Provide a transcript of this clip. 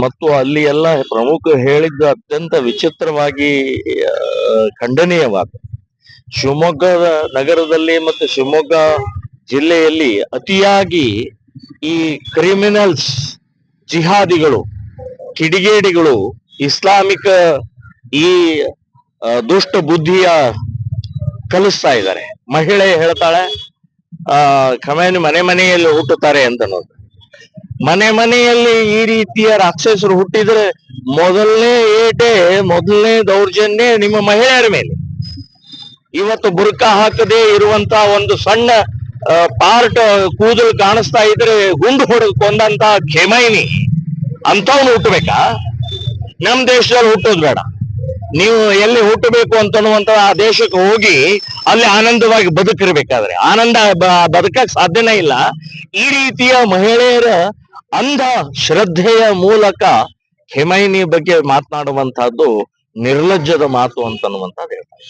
ಮತ್ತು ಅಲ್ಲಿ ಎಲ್ಲ ಪ್ರಮುಖ ಹೇಳಿದ್ದು ಅತ್ಯಂತ ವಿಚಿತ್ರವಾಗಿ ಆ, ಖಂಡನೀಯವಾದ. ಶಿವಮೊಗ್ಗದ ನಗರದಲ್ಲಿ ಮತ್ತು ಶಿವಮೊಗ್ಗ ಜಿಲ್ಲೆಯಲ್ಲಿ ಅತಿಯಾಗಿ ಈ ಕ್ರಿಮಿನಲ್ಸ್, ಜಿಹಾದಿಗಳು, ಕಿಡಿಗೇಡಿಗಳು, ಇಸ್ಲಾಮಿಕ ಈ ದುಷ್ಟ ಬುದ್ಧಿಯ ಕಲಿಸ್ತಾ ಇದ್ದಾರೆ. ಮಹಿಳೆ ಹೇಳ್ತಾಳೆ ಖಮೇನಿ ಮನೆ ಮನೆಯಲ್ಲಿ ಹುಟ್ಟುತ್ತಾರೆ ಅಂತ ಅನ್ನೋದು. ಮನೆ ಮನೆಯಲ್ಲಿ ಈ ರೀತಿಯ ರಾಕ್ಷಸರು ಹುಟ್ಟಿದ್ರೆ ಮೊದಲನೇ ದೌರ್ಜನ್ಯ ನಿಮ್ಮ ಮಹಿಳೆಯರ ಮೇಲೆ. ಇವತ್ತು ಬುರ್ಕಾ ಹಾಕದೆ ಇರುವಂತ ಒಂದು ಸಣ್ಣ ಪಾರ್ಟ್ ಕೂದಲು ಕಾಣಿಸ್ತಾ ಇದ್ರೆ ಗುಂಡು ಹೊಡೆದು ಕೊಂದಂತ ಖೇಮೈನಿ ಅಂತವನು ಹುಟ್ಟಬೇಕಾ? ನಮ್ ದೇಶದಲ್ಲಿ ಹುಟ್ಟೋದು ಬೇಡ. ನೀವು ಎಲ್ಲಿ ಹುಟ್ಟಬೇಕು ಅಂತನ್ನುವಂತ ಆ ದೇಶಕ್ಕೆ ಹೋಗಿ ಅಲ್ಲಿ ಆನಂದವಾಗಿ ಬದುಕಿರ್ಬೇಕಾದ್ರೆ ಬದುಕಕ್ ಸಾಧ್ಯನೇ ಇಲ್ಲ. ಈ ರೀತಿಯ ಮಹಿಳೆಯರ ಅಂಧ ಶ್ರದ್ಧೆಯ ಮೂಲಕ ಖೆಮೈನಿ ಬಗ್ಗೆ ಮಾತನಾಡುವಂತಹದ್ದು ನಿರ್ಲಜ್ಜದ ಮಾತು ಅಂತನ್ನುವಂಥದ್ದು ಹೇಳ್ತಾರೆ.